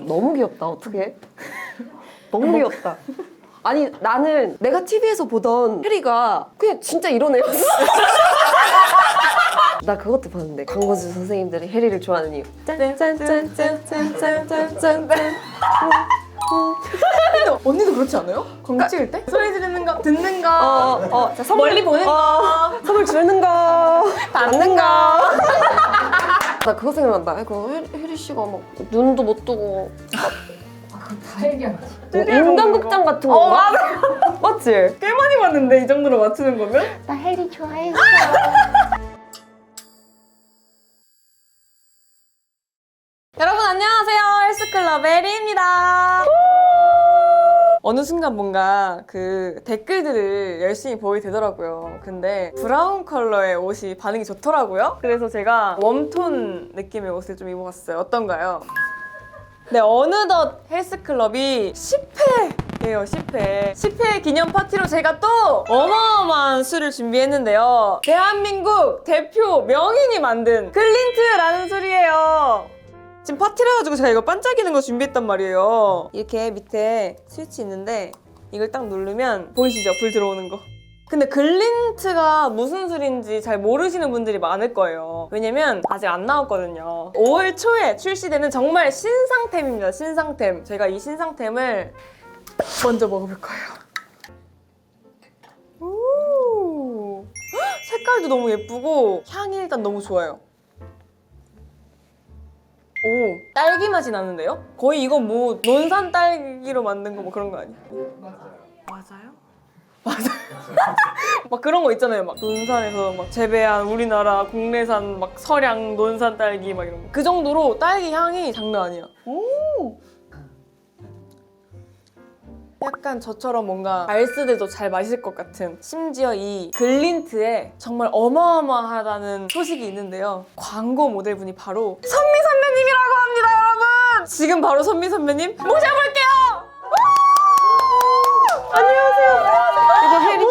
너무 귀엽다. 어떡해? 너무 귀엽다. 아니 나는 내가 TV에서 보던 해리가 그냥 진짜 이런 애였어. 나 그것도 봤는데 광고주 선생님들이 해리를 좋아하는 이유. 짠짠짠짠짠짠짠짠. 근데 언니도 그렇지 않아요? 광고 찍을 때? 소리 지르는 거, 듣는 거, 자, 선물, 멀리 보는 거, 선물 주는 거, 받는 거. 나 그거 생각난다. 그 혜리 씨가 막 눈도 못 뜨고 다 얘기하지. 인간극장 같은 건가? 맞지? 꽤 많이 봤는데 이 정도로 맞추는 거면? 나 해리 좋아했어. 여러분 안녕하세요. 헬스클럽의 혜리입니다. 어느 순간 뭔가 그 댓글들을 열심히 보게 되더라고요. 근데 브라운 컬러의 옷이 반응이 좋더라고요. 그래서 제가 웜톤 느낌의 옷을 좀 입어봤어요. 어떤가요? 네, 어느덧 헬스클럽이 10회예요, 10회. 10회 기념 파티로 제가 또 어마어마한 술을 준비했는데요. 대한민국 대표 명인이 만든 글린트라는 술이에요. 지금 파티라 가지고 제가 이거 반짝이는 거 준비했단 말이에요. 이렇게 밑에 스위치 있는데 이걸 딱 누르면 보이시죠? 불 들어오는 거. 근데 글린트가 무슨 술인지 잘 모르시는 분들이 많을 거예요. 왜냐면 아직 안 나왔거든요. 5월 초에 출시되는 정말 신상템입니다. 신상템. 제가 이 신상템을 먼저 먹어볼 거예요. 오, 색깔도 너무 예쁘고 향이 일단 너무 좋아요. 오, 딸기 맛이 나는데요? 거의 이거 뭐 논산 딸기로 만든 거 뭐 그런 거 아니야? 맞아요? 맞아요. 막 그런 거 있잖아요. 막 논산에서 막 재배한 우리나라 국내산 막 설양 논산 딸기 막 이런 거. 그 정도로 딸기 향이 장난 아니야. 오. 약간 저처럼 뭔가 알스들도 잘 마실 것 같은, 심지어 이 글린트에 정말 어마어마하다는 소식이 있는데요. 광고 모델분이 바로 선미 선배님이라고 합니다, 여러분! 지금 바로 선미 선배님 모셔볼게요! 안녕하세요. 이거 혜리 씨.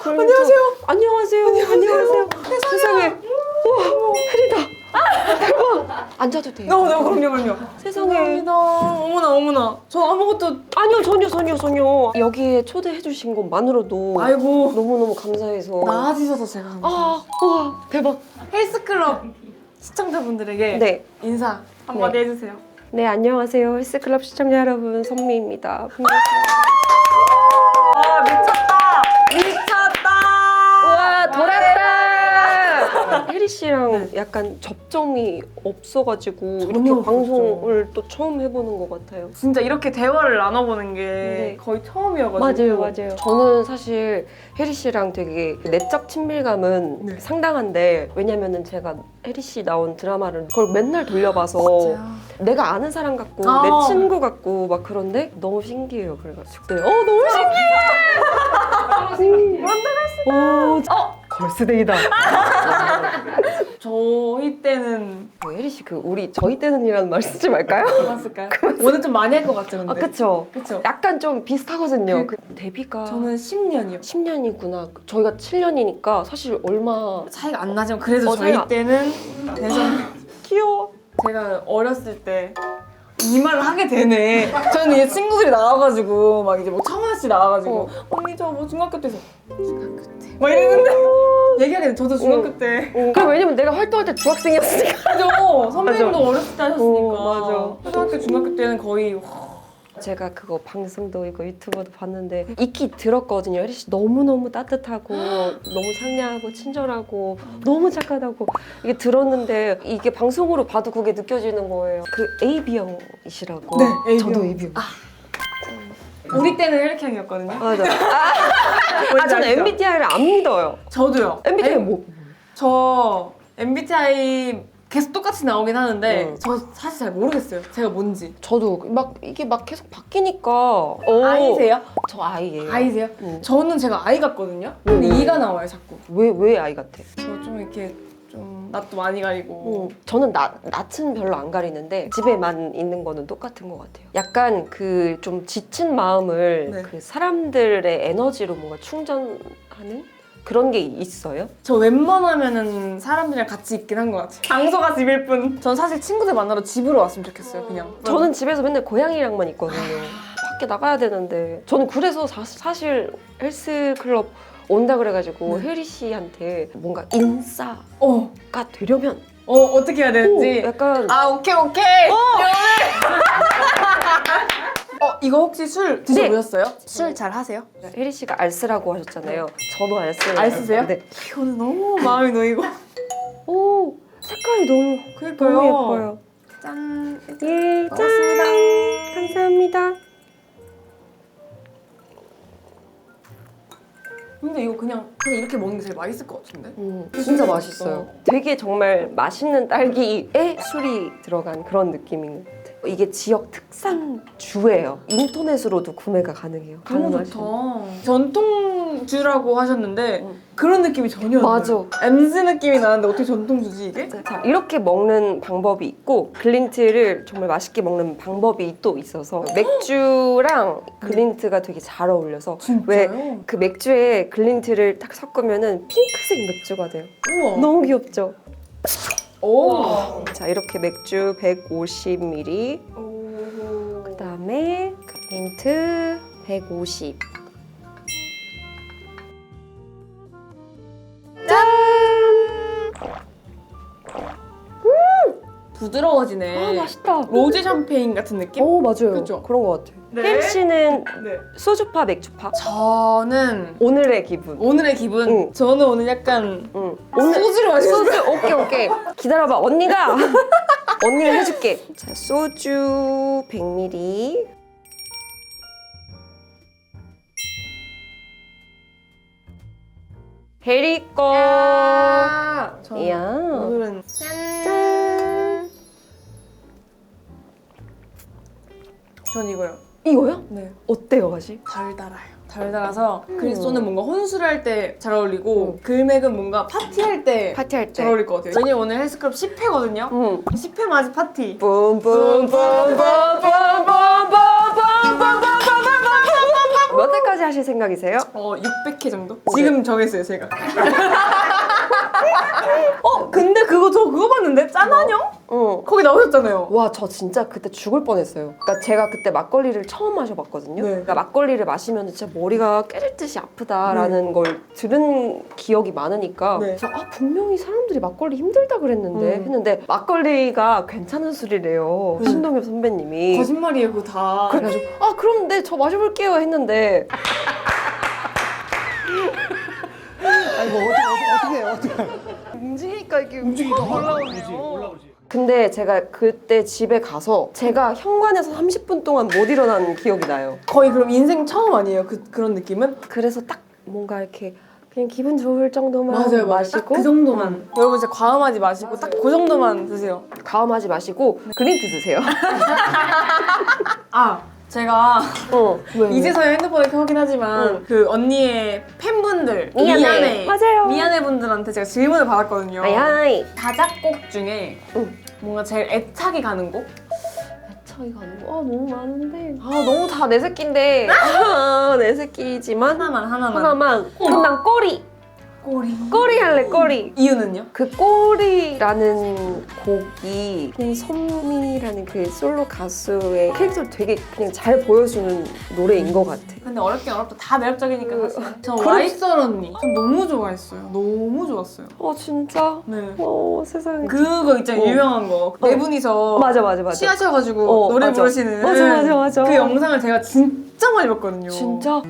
안녕하세요. 안녕하세요. 안녕하세요. 세상에. 우와, 혜리다. 대박. 앉아도 돼요? 네, 그럼요. 세상에. 감사합니다. 어머나. 저 아무것도. 아니요, 전혀. 여기에 초대해 주신 것만으로도 아이고. 너무너무 감사해서. 나아지셔서 제가. 아, 우와, 대박. 헬스클럽 시청자분들에게 네. 인사 한마디 해주세요. 네, 안녕하세요. 헬스클럽 시청자 여러분, 선미입니다. 반갑습니다. 아, 미쳤다! 우와, 돌았다! 혜리 씨랑 약간 접점이 없어가지고 이렇게 전혀 방송을 또 처음 해보는 것 같아요. 진짜 이렇게 대화를 나눠보는 게 네. 거의 처음이어가지고. 맞아요. 저는 사실 혜리 씨랑 되게 내적 친밀감은 네. 상당한데, 왜냐면은 제가 혜리 씨 나온 드라마를 그걸 맨날 돌려봐서 내가 아는 사람 같고 아. 내 친구 같고 막 그런데 너무 신기해요. 그래가지고 네. 너무 신기해. 걸스데이다. 저희 때는 혜리 씨 그 우리 저희 때는이라는 말 쓰지 말까요? 해봤을까요? 오늘 좀 많이 할 것 같죠, 근데? 아 그쵸. 그쵸? 약간 좀 비슷하거든요. 그 데뷔가 저는 10년이요. 10년이구나. 저희가 7년이니까 사실 얼마 차이가 안 나지만 그래도 저희 차이가- 때는 대전 귀여워. 제가 어렸을 때 이 말을 하게 되네. 저는 이제 친구들이 나와가지고 막 이제 뭐 청아 씨 나와가지고 언니 저 뭐 중학교 때서 중학교 때 막 이랬는데 얘기하게 돼. 저도 중학교 때. 그럼 왜냐면 내가 활동할 때 중학생이었으니까. 그죠? 선배님도 어렸을 때 하셨으니까. 맞아. 초등학교 중학교 때는 거의 제가 그거 방송도 이거 유튜버도 봤는데 익히 들었거든요. 혜리 씨 너무너무 따뜻하고 너무 상냥하고 친절하고 너무 착하다고 이게 들었는데 이게 방송으로 봐도 그게 느껴지는 거예요. 그 AB형이시라고. 네, A형. 저도 A형. 우리 때는 혈액형이었거든요. 맞아. 저는 아시죠? MBTI를 안 믿어요. 저도요. MBTI 뭐? 저 MBTI 계속 똑같이 나오긴 하는데 응. 저 사실 잘 모르겠어요. 제가 뭔지. 저도 막 이게 막 계속 바뀌니까. 아이세요? 저 I예요. 아이세요? 응. 저는 제가 I 같거든요. 근데 응. E가 나와요 자꾸. 왜 I 같아? 저 좀 이렇게 좀 낯도 많이 가리고. 저는 낯은 별로 안 가리는데 집에만 있는 거는 똑같은 것 같아요. 약간 그 좀 지친 마음을 네. 그 사람들의 에너지로 뭔가 충전하는 그런 게 있어요? 저 웬만하면은 사람들이랑 같이 있긴 한 것 같아요. 장소가 집일 뿐. 전 사실 친구들 만나러 집으로 왔으면 좋겠어요, 그냥. 저는 집에서 맨날 고양이랑만 있거든요. 밖에 나가야 되는데 저는 그래서 사실 헬스클럽 온다 그래가지고 네. 혜리 씨한테 뭔가 인싸가 어, 되려면 어떻게 해야 되는지. 약간 아, 오케이. 이거 혹시 술 드셔보셨어요? 술 잘 하세요? 혜리 씨가 알쓰라고 하셨잖아요. 저도 알쓰. 알쓰세요? 네. 이거는 너무 마음이 놓이고. 오 색깔이 너무 그러니까요. 너무 예뻐요. 짠. 예, 짠. 고맙습니다. 감사합니다. 근데 이거 그냥 이렇게 먹는 게 제일 맛있을 것 같은데? 진짜 맛있어요. 되게 정말 맛있는 딸기에 술이 들어간 그런 느낌인 것 같아요. 이게 지역 특산 주예요. 인터넷으로도 구매가 가능해요. 너무 가능하시면. 좋다. 전통주라고 하셨는데 그런 느낌이 전혀 안 맞아. 나요. 엠즈 느낌이 나는데 어떻게 전통주지 이게? 자, 이렇게 먹는 방법이 있고 글린트를 정말 맛있게 먹는 방법이 또 있어서 맥주랑 글린트가 되게 잘 어울려서 왜 진짜요? 그 맥주에 글린트를 딱 섞으면은 핑크색 맥주가 돼요. 우와. 너무 귀엽죠? 오. 자, 이렇게 맥주 150ml 그다음에 글린트 150. 부드러워지네. 아, 맛있다. 로제 샴페인 같은 느낌? 오, 맞아요. 그쵸? 그런 것 같아요. 네. 혜리 씨는 네. 소주파, 맥주파? 저는 오늘의 기분. 오늘의 기분. 응. 저는 오늘 약간 응. 소주를 마시고 소주 오케이 기다려봐 언니가 해줄게. 자, 소주 100ml. 혜리 거. 저는 이야. 오늘은 짠. 전 이거요. 이거요? 네. 어때요 맛이? 달달해요. 달달해서 그리소는 뭔가 혼술 할 때 잘 어울리고 글맥은 뭔가 파티할 때 잘 파티할 때. 어울릴 것 같아요. 왜냐면 오늘 헬스클럽 10회거든요. 응. 10회 맞이 파티. 몇 회까지 하실 생각이세요? 600회 정도? 지금 정했어요, 제가. 근데 그거 봤는데? 짠한형? 응. 거기 나오셨잖아요. 와, 저 진짜 그때 죽을 뻔했어요. 그러니까 제가 그때 막걸리를 처음 마셔봤거든요. 네. 그러니까 막걸리를 마시면 진짜 머리가 깨질 듯이 아프다라는 걸 들은 기억이 많으니까 네. 그래서 분명히 사람들이 막걸리 힘들다 그랬는데 했는데 막걸리가 괜찮은 술이래요. 신동엽 선배님이. 거짓말이에요, 그거 다. 그래가지고 그럼 네, 저 마셔볼게요 했는데 아이고 어떻게 움직이니까 이게 움직이니까 올라오네요. 근데 제가 그때 집에 가서 제가 현관에서 30분 동안 못 일어난 기억이 나요. 거의 그럼 인생 처음 아니에요, 그런 느낌은? 그래서 딱 뭔가 이렇게 그냥 기분 좋을 정도만 맞아요. 마시고 딱그 정도만. 여러분 진짜 과음하지 마시고 딱 그 정도만 드세요. 과음하지 마시고 글린트 드세요. 제가 왜? 이제서야 핸드폰을 켜긴 하지만 그 언니의 팬분들 미안해. 맞아요. 미안해 분들한테 제가 질문을 받았거든요. 아이 다작곡 중에 뭔가 제일 애착이 가는 곡? 애착이 가는 거 너무 많은데 너무 다 내 새끼인데 내 새끼지만 하나만 그럼 난 꼬리 할래. 꼬리. 이유는요? 그 꼬리라는 곡이 김선민이라는 그 솔로 가수의 캐릭터를 되게 그냥 잘 보여주는 노래인 것 같아. 근데 어렵긴 어렵다. 다 매력적이니까 사실. 전 그렇지. 와이썰 언니 전 너무 좋아했어요. 너무 좋았어요. 진짜? 네. 세상에. 그거 있잖아요. 유명한 거. 네 분이서 맞아. 취하셔가지고 노래 맞아. 부르시는 맞아. 그 영상을 제가 진짜 많이 봤거든요. 진짜?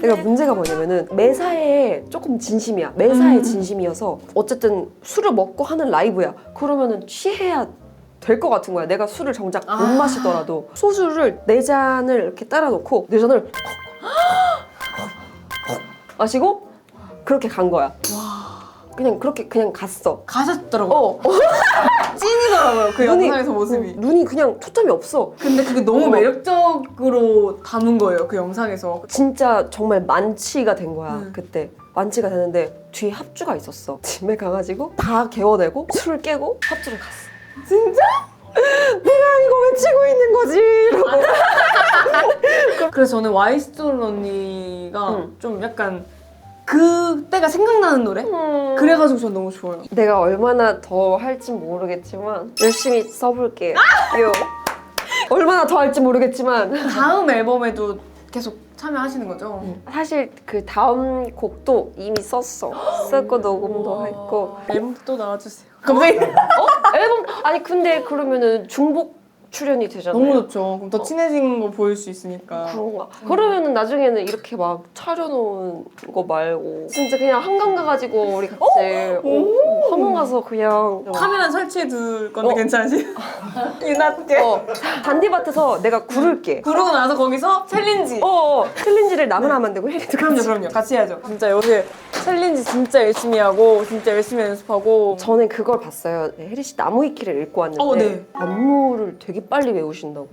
내가 문제가 뭐냐면은 매사에 조금 진심이야. 매사에 진심이어서 어쨌든 술을 먹고 하는 라이브야. 그러면은 취해야 될 것 같은 거야. 내가 술을 정작 못 마시더라도 소주를 4잔을 이렇게 따라 놓고 4잔을 마시고 그렇게 간 거야. 그냥 그렇게 그냥 갔어. 가셨더라고요. 찐이더라고요. 그 영상에서 모습이. 눈이 그냥 초점이 없어. 근데 그게 너무 매력적으로 담은 거예요. 그 영상에서. 진짜 정말 만취가 된 거야. 그때 만취가 되는데 뒤에 합주가 있었어. 집에 가가지고 다 개워내고 술을 깨고 합주를 갔어. 진짜? 내가 이거 외치고 있는 거지 이러고. 그래서 저는 와이스톤 언니가 응. 좀 약간 그때가 생각나는 노래? 그래가지고 전 너무 좋아요. 내가 얼마나 더 할진 모르겠지만 열심히 써볼게요. 얼마나 더 할지 모르겠지만 다음 앨범에도 계속 참여하시는 거죠? 사실 그 다음 곡도 이미 썼어. 쓰고 녹음도 했고. 앨범 또 나와주세요. 갑자기 앨범 아니 근데 그러면은 중복 출연이 되잖아요. 너무 좋죠. 그럼 더 친해진 거 보일 수 있으니까. 그런가? 그러면은 나중에는 이렇게 막 차려놓은 거 말고 진짜 그냥 한강 가가지고 우리 같이 한강 가서 그냥 카메라 설치해 둘 건데 어. 괜찮으시? 유나께. 잔디밭에서 내가 구를게. 그러고 나서 거기서 챌린지. 챌린지를 나만 하면 안 되고 혜리도 그럼요. 같이 해야죠. 진짜 요새 챌린지 진짜 열심히 하고 진짜 열심히 연습하고. 저는 그걸 봤어요. 혜리 씨 나무 위키를 읽고 왔는데 네. 안무를 되게 빨리 외우신다고.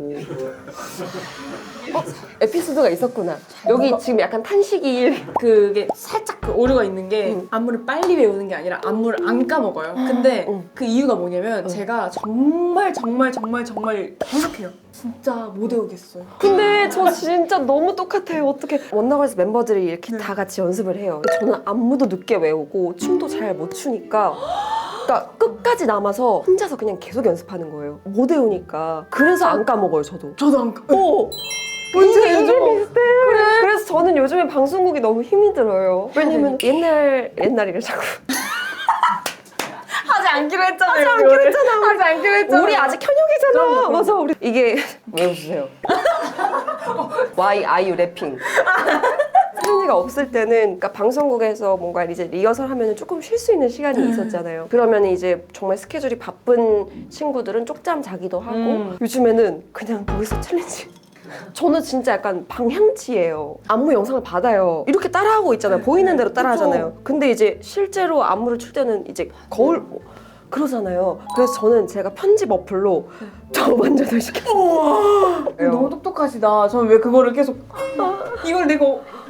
에피소드가 있었구나. 여기 지금 약간 탄식이. 그게 살짝 그 오류가 있는 게 응. 안무를 빨리 외우는 게 아니라 안무를 안 까먹어요. 근데 응. 그 이유가 뭐냐면 제가 정말 부족해요. 진짜 못 외우겠어요. 근데 저 진짜 너무 똑같아요. 어떻게 원더걸스 멤버들이 이렇게 네. 다 같이 연습을 해요. 저는 안무도 늦게 외우고 춤도 잘 못 추니까 그러니까 끝까지 남아서 혼자서 그냥 계속 연습하는 거예요. 못 외우니까. 그래서 안 까먹어요, 저도. 저도 안 까먹어요. 뭔지 이게 비슷해. 그래서 저는 요즘에 방송국이 너무 힘이 들어요. 왜냐면 옛날이를 자꾸. 하지 않기로 했잖아요. 하지 않기로 했잖아. 하지 않기로 했잖아요. 우리 아직 현역이잖아. 그럼요. 맞아, 우리 이게 외우세요. Why are you rapping? 챌린지가 없을 때는 그러니까 방송국에서 뭔가 이제 리허설 하면 조금 쉴 수 있는 시간이 있었잖아요. 그러면 이제 정말 스케줄이 바쁜 친구들은 쪽잠 자기도 하고 요즘에는 그냥 거기서 챌린지. 저는 진짜 약간 방향치예요. 안무 영상을 받아요. 이렇게 따라하고 있잖아요. 보이는 대로 따라하잖아요. 근데 이제 실제로 안무를 출 때는 이제 거울 그러잖아요. 그래서 저는 제가 편집 어플로 저만져서 시켰어요. 너무 똑똑하시다. 저는 왜 그거를 계속 이걸 내가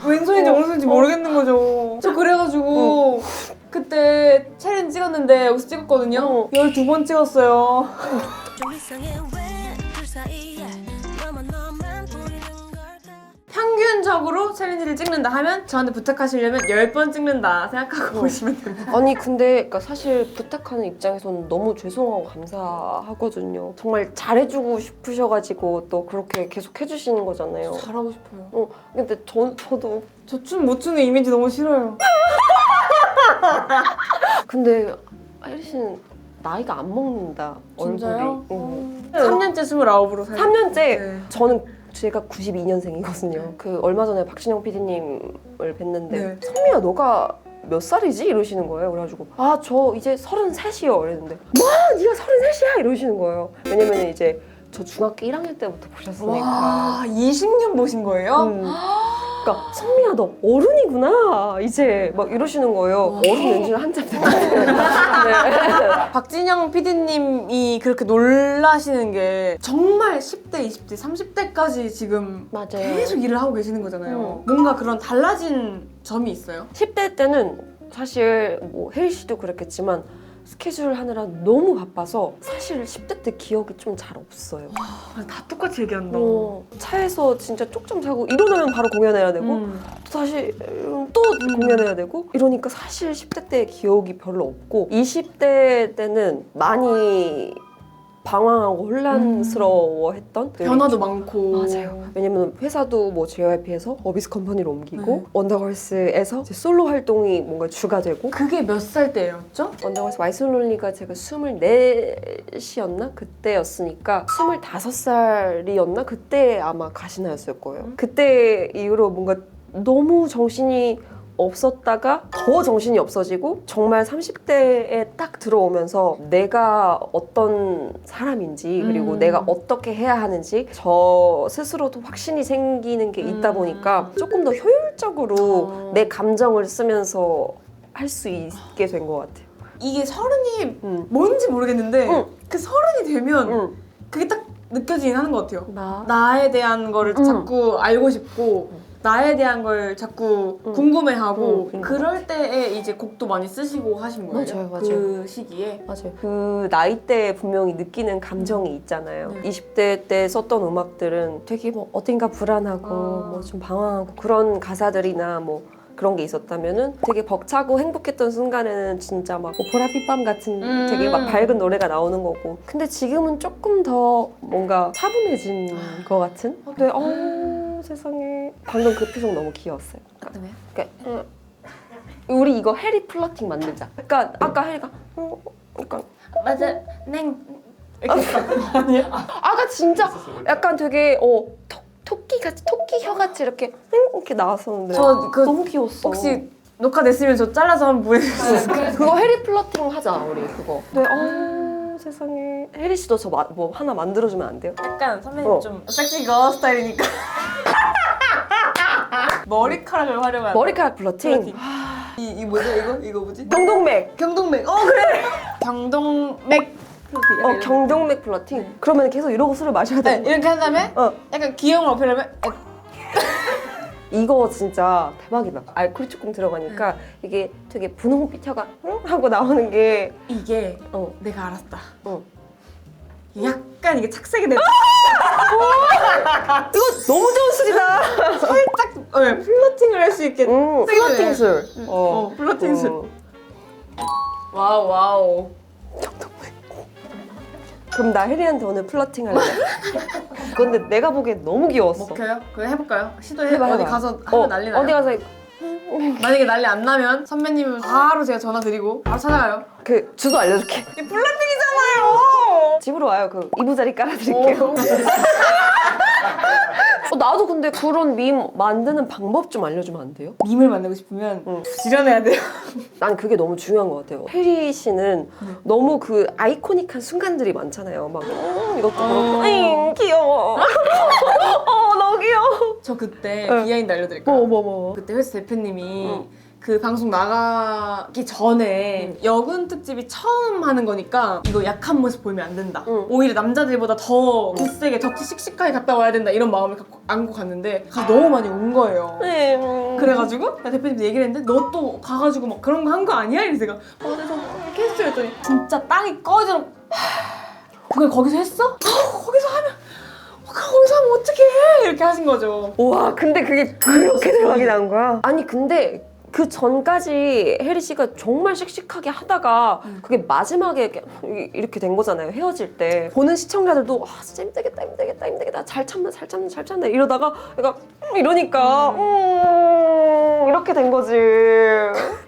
왼손인지 오른손인지 모르겠는 거죠. 저 그래가지고 그때 챌린지 찍었는데 여기서 찍었거든요. 12번 찍었어요. 좀 이상해 왜둘 사이에 너만 보이는 걸까. 평균적으로 챌린지를 찍는다 하면 저한테 부탁하시려면 10번 찍는다 생각하고 보시면 됩니다. 아니 근데 그러니까 사실 부탁하는 입장에서는 너무 죄송하고 감사하거든요. 정말 잘해주고 싶으셔가지고 또 그렇게 계속 해주시는 거잖아요. 잘하고 싶어요. 근데 저도 저 춤 못 추는 이미지 너무 싫어요. 근데 혜리 씨는 나이가 안 먹는다. 진짜요? 얼굴이. 3년째 29으로 살아요. 3년째 네. 저는 제가 92년생이거든요. 그 얼마 전에 박신영 PD님을 뵀는데 네. 선미야 너가 몇 살이지? 이러시는 거예요. 그래가지고 아 저 이제 33이요. 이랬는데 뭐? 네가 33이야? 이러시는 거예요. 왜냐면 이제 저 중학교 1학년 때부터 보셨으니까. 와 20년 보신 거예요? 그러니까 선미야 너 어른이구나 이제 막 이러시는 거예요. 어른 연지는 한참 됐거든요. 네. 박진영 PD님이 그렇게 놀라시는 게 정말 10대, 20대, 30대까지 지금 맞아요. 계속 일을 하고 계시는 거잖아요. 뭔가 그런 달라진 점이 있어요? 10대 때는 사실 뭐 혜리 씨도 그랬겠지만 스케줄 하느라 너무 바빠서 사실 10대 때 기억이 좀 잘 없어요. 다 똑같이 얘기한다. 차에서 진짜 쪽잠 자고 일어나면 바로 공연해야 되고 또 다시 또 공연해야 되고 이러니까 사실 10대 때 기억이 별로 없고 20대 때는 많이 방황하고 혼란스러워했던 변화도 많고. 맞아요. 왜냐면 회사도 뭐 JYP에서 어비스 컴퍼니로 옮기고 원더걸스에서 이제 솔로 활동이 뭔가 주가 되고 그게 몇 살 때였죠? 원더걸스 마이솔론리가 제가 24시였나? 그때였으니까 25살이었나? 그때 아마 가시나였을 거예요. 그때 이후로 뭔가 너무 정신이 없었다가 더 정신이 없어지고 정말 30대에 딱 들어오면서 내가 어떤 사람인지 그리고 내가 어떻게 해야 하는지 저 스스로도 확신이 생기는 게 있다 보니까 조금 더 효율적으로 내 감정을 쓰면서 할 수 있게 된 것 같아요. 이게 서른이 뭔지 모르겠는데 그 서른이 되면 그게 딱 느껴지긴 하는 것 같아요. 나에 대한 거를 자꾸 알고 싶고 나에 대한 걸 자꾸 궁금해하고 그러니까. 그럴 때에 이제 곡도 많이 쓰시고 하신 거예요? 맞아요, 맞아요. 그 시기에? 맞아요. 그 나이 때 분명히 느끼는 감정이 있잖아요. 20대 때 썼던 음악들은 되게 뭐 어딘가 불안하고 뭐 좀 방황하고 그런 가사들이나 뭐 그런 게 있었다면은 되게 벅차고 행복했던 순간에는 진짜 막뭐 보랏빛밤 같은 되게 막 밝은 노래가 나오는 거고. 근데 지금은 조금 더 뭔가 차분해진 것 같은? 근데 세상에. 방금 그 표정 너무 귀여웠어요. 왜? 그러니까 우리 이거 해리 플러팅 만들자. 그러니까 아까 해리가 그러니까 맞아, 냉. 이렇게 아니야? 아까 진짜 약간 되게 토끼같이 토끼 혀같이 이렇게 나왔었는데 저 그 너무 귀여웠어. 혹시 녹화됐으면 저 잘라서 한번 보내줄 수 있을까요? 그거 해리 플러팅 하자 우리 그거. 네, 세상에 해리 씨도 저 뭐 하나 만들어주면 안 돼요? 약간 선배님 좀 섹시 걸 스타일이니까 머리카락을 활용한 머리카락 플러팅. 이 뭐죠 이거 뭐지? 경동맥. 경동맥. 그래. 경동맥. 경동맥 플러팅. 그러면 계속 이러고 술을 마셔야 네, 돼. 이렇게 한 다음에 약간 귀여움을 어필하면 이거 진짜 대박이다. 알코올이 조금 들어가니까 이게 되게 분홍빛 혀가 하고 나오는 게 이게 어. 내가 알았다. 어. 약간 이게 착색이 돼. 이거 너무 좋은 술이다. 살짝 플러팅을 할 수 있게. 플러팅 술. 플러팅 술. 와우. 그럼 나 혜리한테 오늘 플러팅 할래. 근데 내가 보기엔 너무 귀여웠어. 먹혀요? 그거 해볼까요? 시도해. 해봐, 어디 해봐. 가서 하면 난리 나요? 어디 가서 만약에 난리 안 나면 선배님은 바로 제가 전화 드리고 바로 찾아가요. 그 주소 알려줄게. 이 플러팅이잖아요. 집으로 와요. 그 이부자리 깔아드릴게요. 나도 근데 그런 밈 만드는 방법 좀 알려주면 안 돼요? 밈을 만들고 싶으면 부지런해야 돼요. 난 그게 너무 중요한 것 같아요. 혜리 씨는 너무 그 아이코닉한 순간들이 많잖아요. 막 이것도 그렇고 귀여워. 너무 귀여워. 저 그때 네. 비하인드 알려드릴까요? 뭐. 그때 회사 대표님이 그 방송 나가기 전에 여군 특집이 처음 하는 거니까 이거 약한 모습 보이면 안 된다. 오히려 남자들보다 더 굳세게 덕지 씩씩하게 갔다 와야 된다 이런 마음을 갖고 안고 갔는데 가서 너무 많이 운 거예요. 그래가지고 대표님도 얘기를 했는데 너 또 가가지고 막 그런 거 한 거 아니야? 이래서 제가 그래서 이렇게 했어요. 했더니 진짜 땅이 꺼지러 그걸 거기서 했어? 거기서 하면 어떡해 이렇게 하신 거죠. 와, 근데 그게 그렇게 대박이 난 거야? 아니, 근데 그 전까지 혜리 씨가 정말 씩씩하게 하다가 그게 마지막에 이렇게 된 거잖아요. 헤어질 때. 보는 시청자들도 진짜 힘들겠다. 잘 참나 이러다가 약간 이러니까 이렇게 된 거지.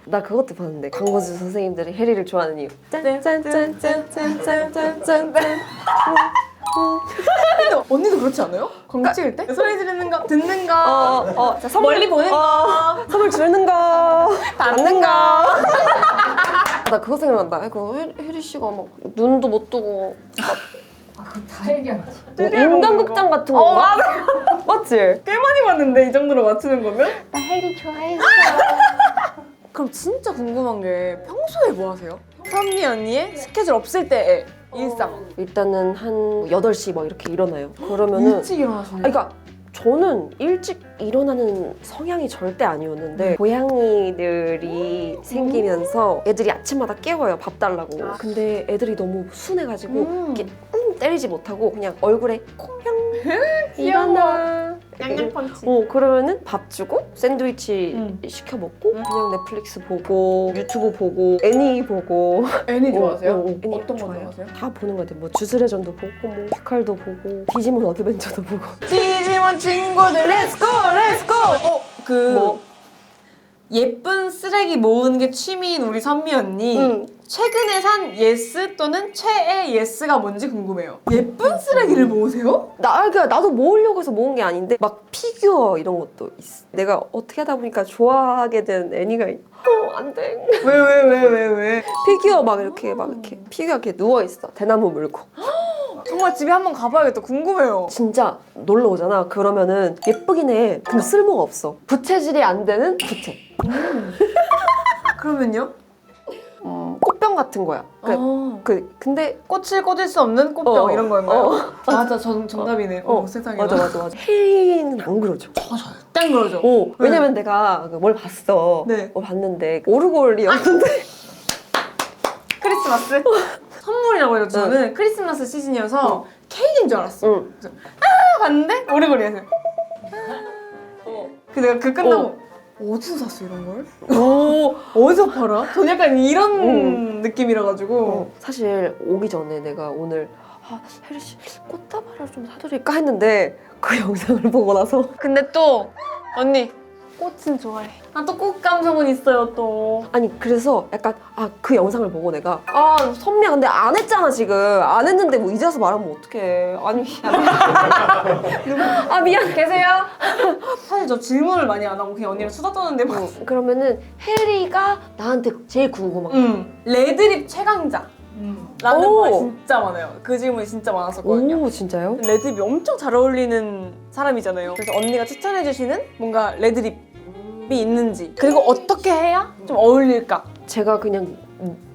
나 그것도 봤는데 광고주 선생님들이 혜리를 좋아하는 이유. 짠짠짠짠짠짠짠짠. 근데 언니도 그렇지 않아요? 광고 찍을 때? 소리 지르는 거, 듣는 거, 자, 선물, 멀리 보는 거, 선물 주는 거, 받는 거. 나 그거 생각난다. 이거 혜리 씨가 막 눈도 못 뜨고 다 얘기하지. 인간극장 같은 거. 맞지? 꽤 많이 봤는데 이 정도로 맞추는 거면? 나 혜리 좋아했어. 그럼 진짜 궁금한 게 평소에 뭐 하세요? 선미 언니의 스케줄 없을 때의 일상. 일단은 한 8시 막 이렇게 일어나요. 그러면은 일찍 일어나시는 그러니까 저는 일찍 일어나는 성향이 절대 아니었는데 고양이들이 생기면서 애들이 아침마다 깨워요. 밥 달라고. 근데 애들이 너무 순해가지고 이렇게 때리지 못하고 그냥 얼굴에 콩형 일어나. 양양 펀치. 그러면은 밥 주고 샌드위치 시켜 먹고 그냥 넷플릭스 보고 유튜브 보고 애니 보고. 애니 좋아하세요? 애니 어떤 거 좋아해요. 좋아하세요? 다 보는 것 같아요. 뭐 주스레전도 보고 뭐 피칼도 보고 디지몬 어드벤처도 보고. 디지몬 친구들 렛츠고 렛츠고. 뭐? 예쁜 쓰레기 모으는 게 취미인 우리 선미 언니. 최근에 산 예스 또는 최애 예스가 뭔지 궁금해요. 예쁜 쓰레기를 모으세요? 그러니까 나도 모으려고 해서 모은 게 아닌데 막 피규어 이런 것도 있어. 내가 어떻게 하다 보니까 좋아하게 된 애니가 안 돼. 왜? 피규어 막 이렇게 피규어 이렇게 누워 있어. 대나무 물고. 정말 집에 한번 가봐야겠다. 궁금해요. 진짜 놀러 오잖아. 그러면은 예쁘긴 해. 근데 쓸모가 없어. 부채질이 안 되는 부채. 그러면요? 꽃병 같은 거야. 근데 꽃을 꽂을 수 없는 꽃병 어, 이런 거였나요? 어. 맞아, 정답이네. 세상에. 맞아. 해리는 안 그러죠. 딱 그러죠. 왜냐면 내가 뭘 봤어. 네. 뭘 봤는데 오르골이었는데 크리스마스? 선물이라고 해요. 저는 크리스마스 시즌이어서 케이크인 줄 알았어. 응. 그래서 봤는데 오리골이었어요. 그 내가 그 끝나고 어디서 샀어 이런 걸? 어디서 팔아? 전 약간 이런 느낌이라 가지고 사실 오기 전에 내가 오늘 혜리 씨 꽃다발을 좀 사드릴까 했는데 그 영상을 보고 나서 근데 또 언니 꽃은 좋아해. 아 또 꽃 감성은 있어요 또. 아니 그래서 약간 그 영상을 보고 내가 선미야 근데 안 했잖아 지금 안 했는데 뭐 이제 와서 말하면 어떡해 아니 미안 계세요? 사실 저 질문을 많이 안 하고 그냥 언니랑 수다 떠는데 막. 그러면은 혜리가 나한테 제일 궁금한 레드립 최강자. 라는 오. 말 진짜 많아요. 그 질문이 진짜 많았었거든요. 오 진짜요? 레드립이 엄청 잘 어울리는 사람이잖아요. 그래서 언니가 추천해주시는 뭔가 레드립이 있는지 그리고 어떻게 해야 좀 어울릴까? 제가 그냥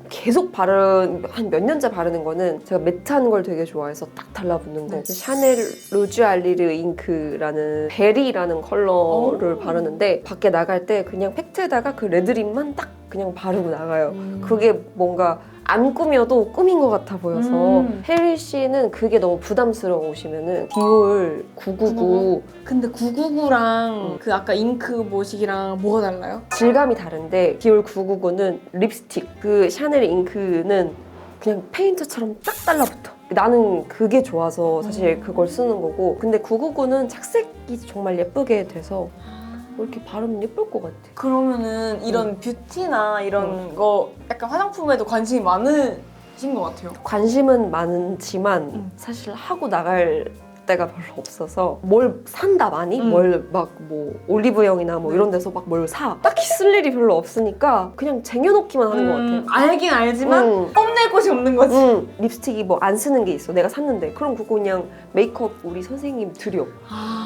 계속 바른 한 몇 년째 바르는 거는 제가 매트한 걸 되게 좋아해서 딱 달라붙는 거 샤넬 루즈 알리르 잉크라는 베리라는 컬러를 바르는데 밖에 나갈 때 그냥 팩트에다가 그 레드립만 딱 그냥 바르고 나가요. 그게 뭔가 안 꾸며도 꾸민 것 같아 보여서 혜리 씨는 그게 너무 부담스러우시면은 디올 999 근데 999랑 그 아까 잉크 모식이랑 뭐가 달라요? 질감이 다른데 디올 999는 립스틱, 그 샤넬 잉크는 그냥 페인트처럼 딱 달라붙어. 나는 그게 좋아서 사실 그걸 쓰는 거고 근데 999는 착색이 정말 예쁘게 돼서 이렇게 바르면 예쁠 것 같아. 그러면은 이런 뷰티나 이런 거 약간 화장품에도 관심이 많으신 것 같아요. 관심은 많지만 사실 하고 나갈 때가 별로 없어서 뭘 산다 많이? 뭘 막 뭐 올리브영이나 뭐 이런 데서 막 뭘 사. 딱히 쓸 일이 별로 없으니까 그냥 쟁여놓기만 하는 것 같아요. 알긴 알지만 뽐낼 곳이 없는 거지. 립스틱이 뭐 안 쓰는 게 있어. 내가 샀는데. 그럼 그거 그냥 메이크업 우리 선생님 드려.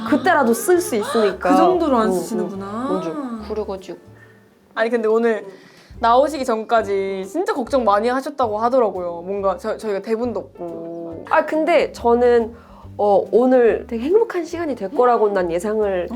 그때라도 쓸 수 있으니까. 그 정도로 안 쓰시는구나. 뭔지 그래가지고. 아니 근데 오늘 나오시기 전까지 진짜 걱정 많이 하셨다고 하더라고요. 뭔가 저희가 대본도 없고. 근데 저는 오늘 되게 행복한 시간이 될 거라고 난 예상을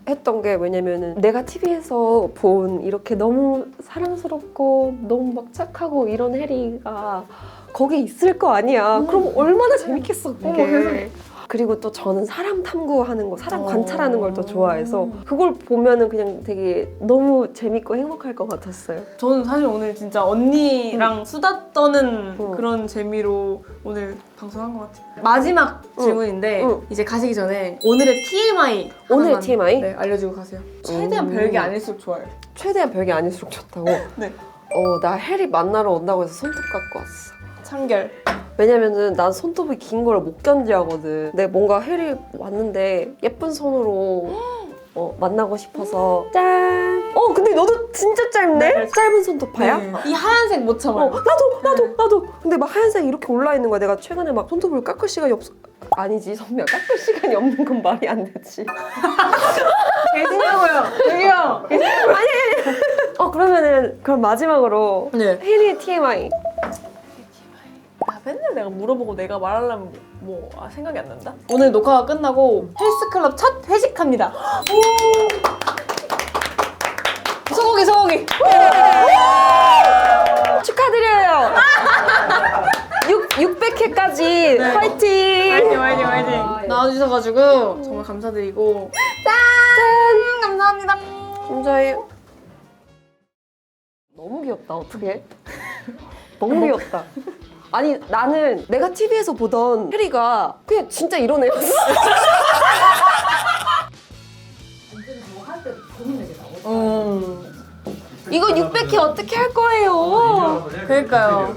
했던 게 왜냐면은 내가 TV에서 본 이렇게 너무 사랑스럽고 너무 막 착하고 이런 혜리가 거기에 있을 거 아니야. 그럼 얼마나 재밌겠어 그게. 그리고 또 저는 사람 탐구하는 거, 사람 관찰하는 걸 더 좋아해서 그걸 보면은 그냥 되게 너무 재밌고 행복할 것 같았어요. 저는 사실 오늘 진짜 언니랑 수다 떠는 그런 재미로 오늘 방송한 것 같아요. 마지막 질문인데 이제 가시기 전에 오늘의 TMI 오늘의 하나만, TMI? 네, 알려주고 가세요. 최대한 별게 아닐수록 좋아요. 최대한 별게 아닐수록 좋다고? 네. 나 혜리 만나러 온다고 해서 손톱 갖고 왔어. 참결. 왜냐면은 난 손톱이 긴 걸 못 견디하거든. 근데 뭔가 혜리 왔는데 예쁜 손으로 만나고 싶어서 짠! 근데 너도 진짜 짧네? 네. 짧은 손톱파야? 네. 이 하얀색 못 참아요. 나도. 근데 막 하얀색 이렇게 올라있는 거야. 내가 최근에 막 손톱을 깎을 시간이 없어. 아니지, 선미야. 깎을 시간이 없는 건 말이 안 되지. 계시냐고요? 저기요. 그러면은 그럼 마지막으로 네. 혜리의 TMI. 맨날 내가 물어보고 내가 말하려면 생각이 안 난다? 오늘 녹화가 끝나고 헬스클럽 첫 회식합니다. 소고기. 축하드려요. 600회까지 화이팅! 화이팅! 나와주셔가지고 정말 감사드리고 짠! 감사합니다. 감사해요. 너무 귀엽다. 어떡해? 너무 귀엽다. 아니 나는 내가 TV에서 보던 혜리가 그냥 진짜 이런 애였어. 이거 600회 어떻게 할 거예요? 그러니까요.